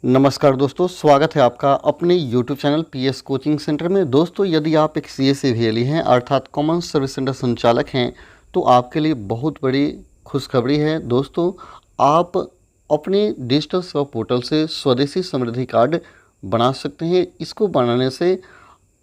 नमस्कार दोस्तों, स्वागत है आपका अपने YouTube channel PS coaching centre में। दोस्तों, यदि आप एक सीएससी VLE हैं अर्थात कॉमन सर्विस सेंटर संचालक हैं तो आपके लिए बहुत बड़ी खुशखबरी है। दोस्तों, आप अपने डिजिटल सेवा पोर्टल से स्वदेशी समृद्धि कार्ड बना सकते हैं। इसको बनाने से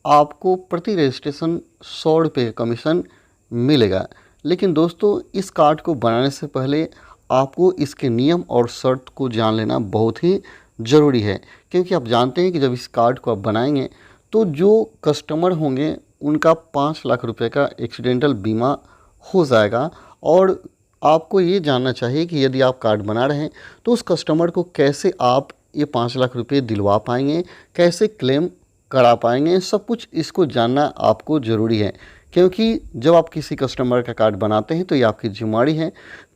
आपको प्रति रजिस्ट्रेशन 100 रुपये कमीशन मिलेगा। लेकिन दोस्तों, इस कार्ड को बनाने से पहले आपको इसके नियम और शर्त को जान लेना बहुत ही ज़रूरी है, क्योंकि आप जानते हैं कि जब इस कार्ड को आप बनाएंगे तो जो कस्टमर होंगे उनका 5 लाख रुपए का एक्सीडेंटल बीमा हो जाएगा। और आपको ये जानना चाहिए कि यदि आप कार्ड बना रहे हैं तो उस कस्टमर को कैसे आप ये 5 लाख रुपए दिलवा पाएंगे, कैसे क्लेम करा पाएंगे, सब कुछ इसको जानना आपको ज़रूरी है। क्योंकि जब आप किसी कस्टमर का कार्ड बनाते हैं तो ये आपकी जिम्मेदारी है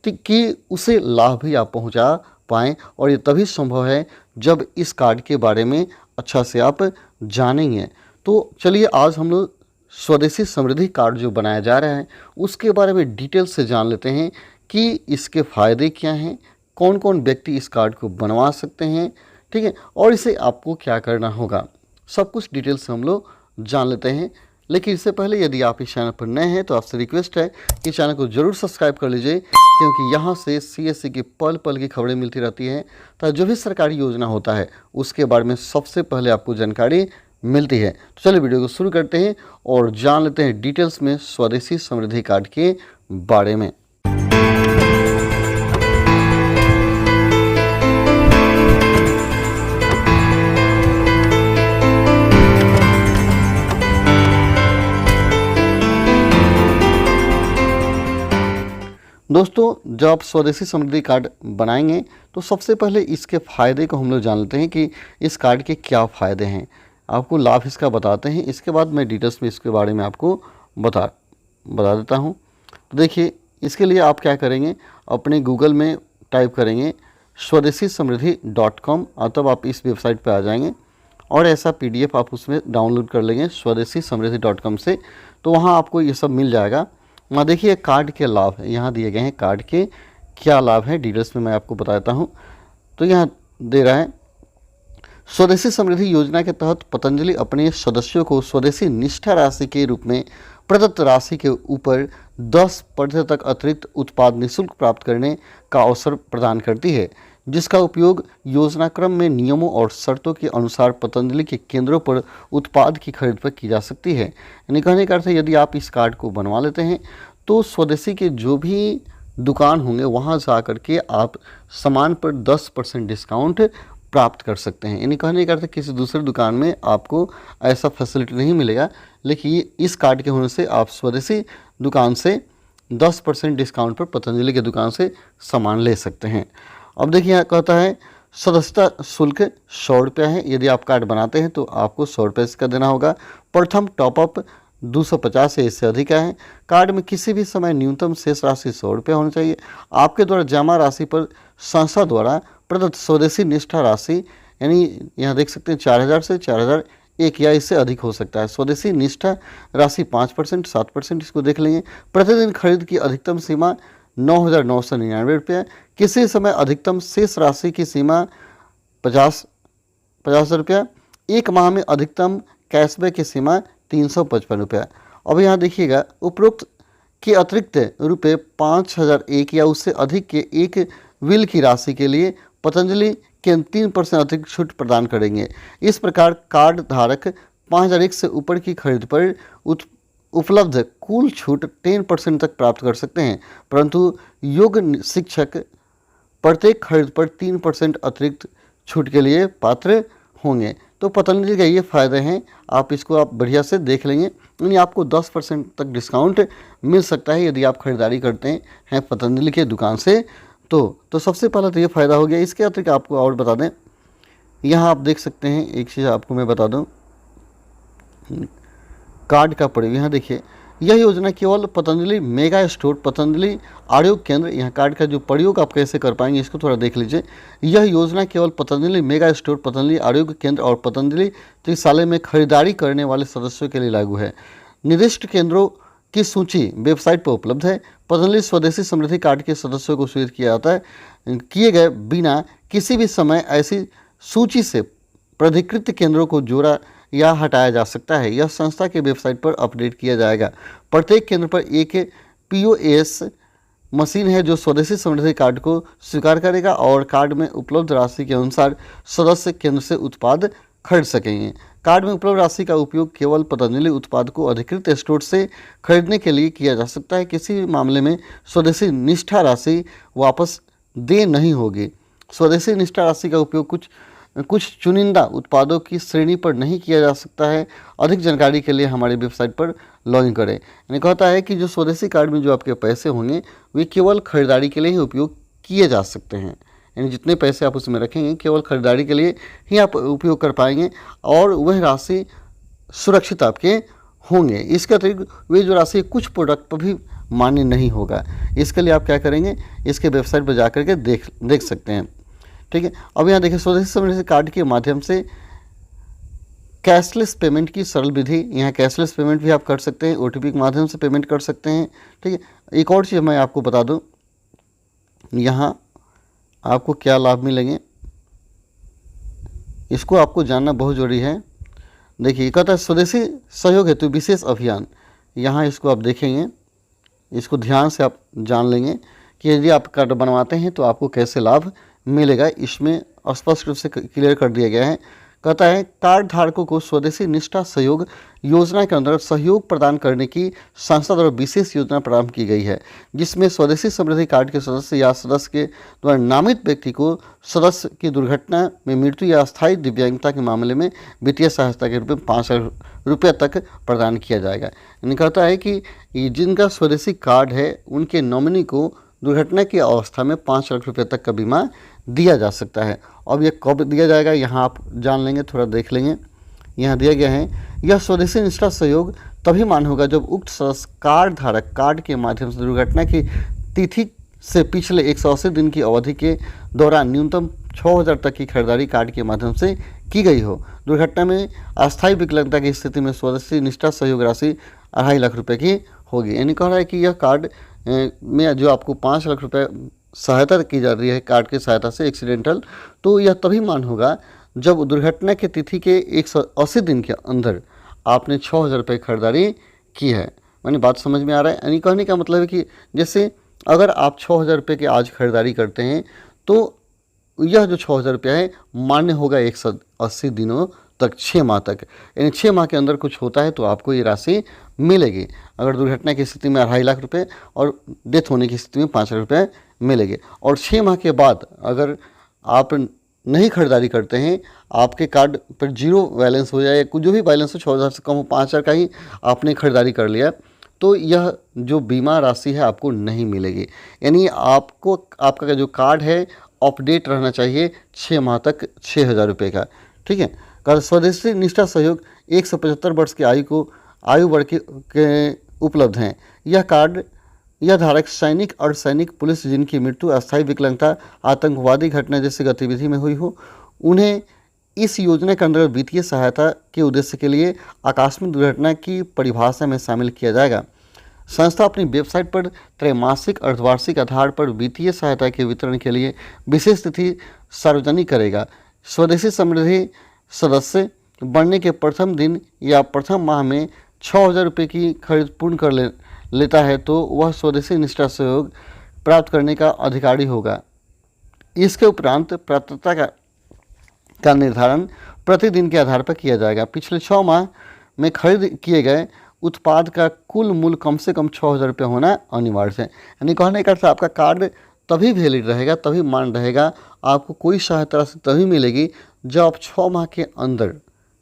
कि उसे लाभ भी आप पहुंचा पाएँ, और ये तभी संभव है जब इस कार्ड के बारे में अच्छा से आप जानेंगे। तो चलिए आज हम लोग स्वदेशी समृद्धि कार्ड जो बनाया जा रहा है उसके बारे में डिटेल से जान लेते हैं कि इसके फ़ायदे क्या हैं, कौन कौन व्यक्ति इस कार्ड को बनवा सकते हैं, ठीक है, और इसे आपको क्या करना होगा, सब कुछ डिटेल से हम लोग जान लेते हैं। लेकिन इससे पहले यदि आप इस चैनल पर नए हैं तो आपसे रिक्वेस्ट है कि चैनल को ज़रूर सब्सक्राइब कर लीजिए, क्योंकि यहाँ से सीएससी की पल पल की खबरें मिलती रहती हैं। तो जो भी सरकारी योजना होता है उसके बारे में सबसे पहले आपको जानकारी मिलती है। तो चलिए वीडियो को शुरू करते हैं और जान लेते हैं डिटेल्स में स्वदेशी समृद्धि कार्ड के बारे में। दोस्तों, जब आप स्वदेशी समृद्धि कार्ड बनाएंगे तो सबसे पहले इसके फ़ायदे को हम लोग जान लेते हैं कि इस कार्ड के क्या फ़ायदे हैं। आपको लाभ इसका बताते हैं, इसके बाद मैं डिटेल्स में इसके बारे में आपको बता देता हूं। तो देखिए, इसके लिए आप क्या करेंगे, अपने गूगल में टाइप करेंगे स्वदेशीसमृद्धि.com और तब आप इस वेबसाइट पर आ जाएंगे और ऐसा PDF आप उसमें डाउनलोड कर लेंगे स्वदेशीसमृद्धि.com से। तो वहाँ आपको ये सब मिल जाएगा। वहाँ देखिए कार्ड के लाभ यहाँ दिए गए हैं, कार्ड के क्या लाभ हैं डिटेल्स में मैं आपको बताता हूँ। तो यहाँ दे रहा है, स्वदेशी समृद्धि योजना के तहत पतंजलि अपने सदस्यों को स्वदेशी निष्ठा राशि के रूप में प्रदत्त राशि के ऊपर 10% तक अतिरिक्त उत्पाद निःशुल्क प्राप्त करने का अवसर प्रदान करती है, जिसका उपयोग योजना क्रम में नियमों और शर्तों के अनुसार पतंजलि के केंद्रों पर उत्पाद की खरीद पर की जा सकती है। यानी कहने का अर्थ है, यदि आप इस कार्ड को बनवा लेते हैं तो स्वदेशी के जो भी दुकान होंगे वहाँ जा कर के आप सामान पर 10% डिस्काउंट प्राप्त कर सकते हैं। यानी कहने का अर्थ है, किसी दूसरे दुकान में आपको ऐसा फैसिलिटी नहीं मिलेगा, लेकिन इस कार्ड के होने से आप स्वदेशी दुकान से 10% डिस्काउंट पर पतंजलि की दुकान से सामान ले सकते हैं। अब देखिए यहाँ कहता है सदस्यता शुल्क 100 रुपया है। यदि आप कार्ड बनाते हैं तो आपको 100 रुपये इसका देना होगा। प्रथम टॉपअप 250 है, इससे अधिक है। कार्ड में किसी भी समय न्यूनतम शेष राशि 100 रुपये होनी चाहिए। आपके द्वारा जमा राशि पर संस्था द्वारा प्रदत्त स्वदेशी निष्ठा राशि, यानी यहाँ देख सकते हैं 4000 से 4001 या इससे अधिक हो सकता है। स्वदेशी निष्ठा राशि 5%, 7% इसको देख लेंगे। प्रतिदिन खरीद की अधिकतम सीमा 9,999 रुपये। किसी समय अधिकतम शेष राशि की सीमा 50 रुपया। एक माह में अधिकतम कैशबैक की सीमा 355 रुपया। अब यहाँ देखिएगा, उपरोक्त के अतिरिक्त रुपये 5001 या उससे अधिक के एक बिल की राशि के लिए पतंजलि के 3% अतिरिक्त छूट प्रदान करेंगे। इस प्रकार कार्ड धारक 5001 से ऊपर की खरीद पर उपलब्ध कुल छूट 10% तक प्राप्त कर सकते हैं, परंतु योग्य शिक्षक प्रत्येक खरीद पर 3% अतिरिक्त छूट के लिए पात्र होंगे। तो पतंजलि का ये फ़ायदे हैं, आप इसको आप बढ़िया से देख लेंगे। यानी आपको 10% तक डिस्काउंट मिल सकता है यदि आप खरीदारी करते हैं पतंजलि के दुकान से। तो सबसे पहला तो ये फ़ायदा हो गया। इसके अतिरिक्त आपको और बता दें, यहाँ आप देख सकते हैं एक चीज़ आपको मैं बता दूँ, कार्ड का प्रयोग। यहाँ देखिए, यह योजना केवल पतंजलि मेगा स्टोर, पतंजलि आरोग्य केंद्र, यहाँ कार्ड का जो प्रयोग आप कैसे कर पाएंगे इसको थोड़ा देख लीजिए। यह योजना केवल पतंजलि मेगा स्टोर, पतंजलि आरोग्य केंद्र और पतंजलि चिकित्सालय में खरीदारी करने वाले सदस्यों के लिए लागू है। निर्दिष्ट केंद्रों की सूची वेबसाइट पर उपलब्ध है। पतंजलि स्वदेशी समृद्धि कार्ड के सदस्यों को सूचित किया जाता है किए गए बिना किसी भी समय ऐसी सूची से प्राधिकृत केंद्रों को जोड़ा या हटाया जा सकता है। यह संस्था के वेबसाइट पर अपडेट किया जाएगा। प्रत्येक केंद्र पर एक POS मशीन है जो स्वदेशी समृद्धि कार्ड को स्वीकार करेगा और कार्ड में उपलब्ध राशि के अनुसार सदस्य केंद्र से उत्पाद खरीद सकेंगे। कार्ड में उपलब्ध राशि का उपयोग केवल पतंजलि उत्पाद को अधिकृत स्टोर से खरीदने के लिए किया जा सकता है। किसी भी मामले में स्वदेशी निष्ठा राशि वापस दे नहीं होगी। स्वदेशी निष्ठा राशि का उपयोग कुछ चुनिंदा उत्पादों की श्रेणी पर नहीं किया जा सकता है। अधिक जानकारी के लिए हमारी वेबसाइट पर लॉगिन करें। यानी कहता है कि जो स्वदेशी कार्ड में जो आपके पैसे होंगे वे केवल खरीदारी के लिए ही उपयोग किए जा सकते हैं। यानी जितने पैसे आप उसमें रखेंगे केवल खरीदारी के लिए ही आप उपयोग कर पाएंगे और वह राशि सुरक्षित आपके होंगे। इसके अतिरिक्त वे जो राशि कुछ प्रोडक्ट पर भी मान्य नहीं होगा। इसके लिए आप क्या करेंगे, इसके वेबसाइट पर जा करके देख सकते हैं। ठीक है, अब यहाँ देखिए स्वदेशी समृद्धि कार्ड के माध्यम से कैशलेस पेमेंट की सरल विधि। यहाँ कैशलेस पेमेंट भी आप कर सकते हैं, OTP के माध्यम से पेमेंट कर सकते हैं। ठीक है, एक और चीज़ मैं आपको बता दूँ, यहाँ आपको क्या लाभ मिलेंगे इसको आपको जानना बहुत ज़रूरी है। देखिए कहता है स्वदेशी सहयोग हेतु विशेष अभियान। यहाँ इसको आप देखेंगे, इसको ध्यान से आप जान लेंगे कि यदि आप कार्ड बनवाते हैं तो आपको कैसे लाभ मिलेगा। इसमें स्पष्ट रूप से क्लियर कर दिया गया है। कहता है कार्ड धारकों को स्वदेशी निष्ठा सहयोग योजना के अंतर्गत सहयोग प्रदान करने की संस्था द्वारा विशेष योजना प्रारंभ की गई है, जिसमें स्वदेशी समृद्धि कार्ड के सदस्य या सदस्य के द्वारा नामित व्यक्ति को सदस्य की दुर्घटना में मृत्यु या अस्थायी दिव्यांगता के मामले में वित्तीय सहायता के रूप में 5 लाख रुपये तक प्रदान किया जाएगा। यानी कहता है कि जिनका स्वदेशी कार्ड है उनके नॉमिनी को दुर्घटना की अवस्था में 5 लाख रुपये तक का बीमा दिया जा सकता है। अब यह कब दिया जाएगा यहाँ आप जान लेंगे, थोड़ा देख लेंगे। यहाँ दिया गया है यह स्वदेशी निष्ठा सहयोग तभी मान्य होगा जब उक्त सदस्य कार्ड धारक कार्ड के माध्यम से दुर्घटना की तिथि से पिछले 180 दिन की अवधि के दौरान न्यूनतम 6,000 तक की खरीदारी कार्ड के माध्यम से की गई हो। दुर्घटना में अस्थायी विकलांगता की स्थिति में स्वदेशी निष्ठा सहयोग राशि 2.5 लाख रुपये की होगी। यानी कह रहा है कि यह कार्ड में जो आपको 5 लाख रुपये सहायता की जा रही है कार्ड की सहायता से एक्सीडेंटल, तो यह तभी मान्य होगा जब दुर्घटना की तिथि के 180 दिन के अंदर आपने 6,000 रुपये खरीदारी की है। यानी बात समझ में आ रहा है। यानी कहने का मतलब है कि जैसे अगर आप 6,000 रुपये की आज खरीदारी करते हैं तो यह जो 6,000 रुपया है मान्य होगा 180 दिनों तक, 6 माह तक। यानी 6 माह के अंदर कुछ होता है तो आपको ये राशि मिलेगी। अगर दुर्घटना की स्थिति में 2.5 लाख रुपये और डेथ होने की स्थिति में 5 लाख रुपये मिलेंगे। और 6 माह के बाद अगर आप नहीं खरीदारी करते हैं, आपके कार्ड पर जीरो बैलेंस हो जाए, कुछ जो भी बैलेंस हो 6,000 से कम हो, 5,000 का ही आपने खरीदारी कर लिया, तो यह जो बीमा राशि है आपको नहीं मिलेगी। यानी आपको आपका जो कार्ड है अपडेट रहना चाहिए 6 माह तक 6,000 रुपये का। ठीक है, कार्ड स्वदेशी निष्ठा सहयोग 1 से 75 वर्ष की आयु वर्ग के उपलब्ध हैं। यह धारक सैनिक, अर्धसैनिक, पुलिस जिनकी मृत्यु, अस्थायी विकलांगता, आतंकवादी घटना जैसी गतिविधि में हुई हो, उन्हें इस योजना के अंतर्गत वित्तीय सहायता के उद्देश्य के लिए आकस्मिक दुर्घटना की परिभाषा में शामिल किया जाएगा। संस्था अपनी वेबसाइट पर त्रैमासिक अर्धवार्षिक आधार पर वित्तीय सहायता के वितरण के लिए विशेष तिथि सार्वजनिक करेगा। स्वदेशी समृद्धि सदस्य बनने के प्रथम दिन या प्रथम माह में 6,000 रुपये की खरीद पूर्ण कर लेता है तो वह स्वदेशी निष्ठा सहयोग प्राप्त करने का अधिकारी होगा। इसके उपरांत पात्रता का निर्धारण प्रतिदिन के आधार पर किया जाएगा। पिछले 6 माह में खरीद किए गए उत्पाद का कुल मूल्य कम से कम 6,000 रुपये होना अनिवार्य है। यानी कहने का अर्थ आपका कार्ड तभी वैलिड रहेगा, तभी मान रहेगा, आपको कोई सहायता राशि तभी मिलेगी जब आप 6 माह के अंदर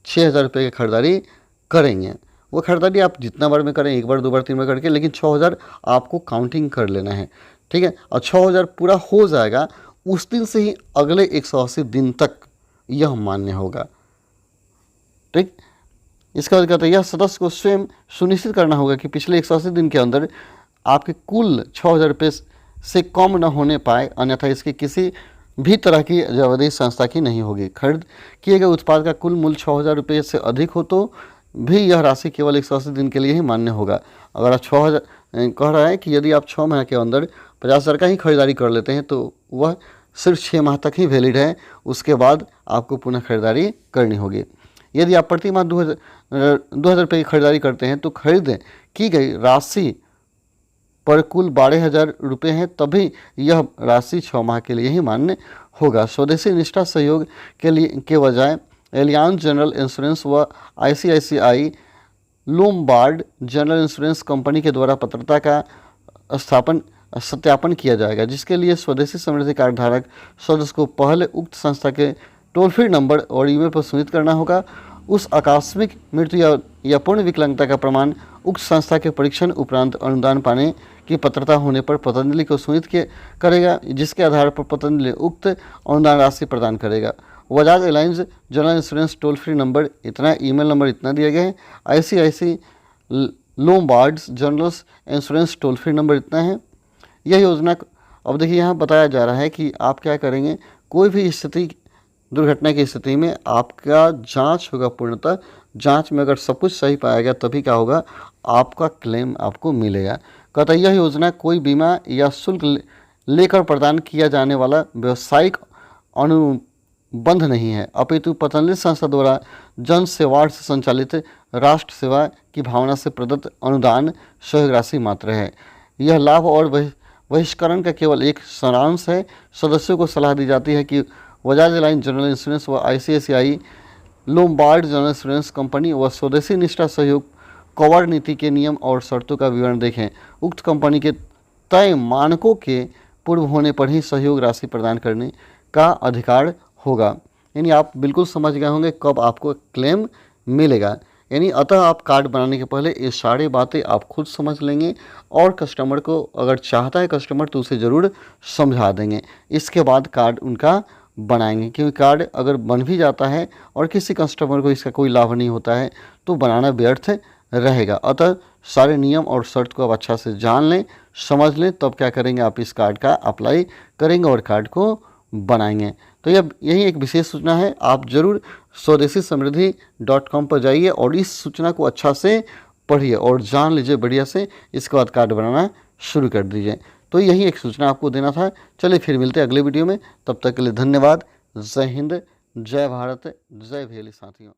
6,000 रुपये की खरीदारी करेंगे। वो खरीदारी आप जितना बार में करें, 1 बार 2 बार 3 बार करके, लेकिन 6,000 आपको काउंटिंग कर लेना है। ठीक है, और 6,000 पूरा हो जाएगा उस दिन से ही अगले 180 दिन तक यह मान्य होगा। ठीक, इसका बाद कहते हैं यह सदस्य को स्वयं सुनिश्चित करना होगा कि पिछले 180 दिन के अंदर आपके कुल 6,000 रुपये से कम न होने पाए, अन्यथा इसकी किसी भी तरह की जवाबदेही संस्था की नहीं होगी। खरीद किए गए उत्पाद का कुल मूल्य 6,000 रुपये से अधिक हो तो भी यह राशि केवल 180 दिन के लिए ही मान्य होगा। अगर आप 6,000 कह रहा है कि यदि आप 6 माह के अंदर 50,000 का ही खरीदारी कर लेते हैं तो वह सिर्फ 6 माह तक ही वैलिड है, उसके बाद आपको पुनः खरीदारी करनी होगी। यदि आप प्रति माह 2000 रुपये की खरीदारी करते हैं तो खरीद की गई राशि पर कुल 12,000 रुपये हैं, तभी यह राशि 6 माह के लिए ही मान्य होगा। स्वदेशी निष्ठा सहयोग के बजाय एलियांज जनरल इंश्योरेंस व ICICI Lombard general insurance company के द्वारा पात्रता का सत्यापन किया जाएगा, जिसके लिए स्वदेशी समृद्धि कार्ड धारक सदस्य को पहले उक्त संस्था के टोल फ्री नंबर और ईमेल पर सूचित करना होगा। उस आकस्मिक मृत्यु या पूर्ण विकलांगता का प्रमाण उक्त संस्था के परीक्षण उपरांत अनुदान पाने की पात्रता होने पर पतंजलि को सूचित करेगा, जिसके आधार पर पतंजलि उक्त अनुदान राशि प्रदान करेगा। Bajaj Allianz general insurance toll free number इतना, ईमेल नंबर इतना दिया गया है। ICICI Lombards general insurance toll free number इतना है। यह योजना, अब देखिए यहाँ बताया जा रहा है कि आप क्या करेंगे, कोई भी स्थिति दुर्घटना की स्थिति में आपका जांच होगा। पूर्णतः जांच में अगर सब कुछ सही पाया गया तभी क्या होगा, आपका क्लेम आपको मिलेगा। कहता है यह योजना कोई बीमा या शुल्क लेकर प्रदान किया जाने वाला व्यावसायिक अनुबंध नहीं है, अपितु पतंजलि संस्था द्वारा जन सेवार्थ से संचालित राष्ट्र सेवा की भावना से प्रदत्त अनुदान सहयोग राशि मात्र है। यह लाभ और बहिष्करण का केवल एक सारांश है। सदस्यों को सलाह दी जाती है कि बजाज एलायंस जनरल इंश्योरेंस व ICICI Lombard general insurance company व स्वदेशी निष्ठा सहयोग कवर नीति के नियम और शर्तों का विवरण देखें। उक्त कंपनी के तय मानकों के पूर्व होने पर ही सहयोग राशि प्रदान करने का अधिकार होगा। यानी आप बिल्कुल समझ गए होंगे कब आपको क्लेम मिलेगा। यानी अतः आप कार्ड बनाने के पहले ये सारी बातें आप खुद समझ लेंगे और कस्टमर को, अगर चाहता है कस्टमर तो उसे ज़रूर समझा देंगे, इसके बाद कार्ड उनका बनाएंगे। क्योंकि कार्ड अगर बन भी जाता है और किसी कस्टमर को इसका कोई लाभ नहीं होता है तो बनाना व्यर्थ रहेगा। अतः सारे नियम और शर्त को आप अच्छा से जान लें, समझ लें, तब क्या करेंगे, आप इस कार्ड का अप्लाई करेंगे और कार्ड को बनाएंगे। तो यही एक विशेष सूचना है। आप जरूर स्वदेशीसमृद्धि.com पर जाइए और इस सूचना को अच्छा से पढ़िए और जान लीजिए बढ़िया से, इसके बाद कार्ड बनाना शुरू कर दीजिए। तो यही एक सूचना आपको देना था। चलिए फिर मिलते हैं अगले वीडियो में, तब तक के लिए धन्यवाद। जय हिंद, जय भारत, जय भैली साथियों।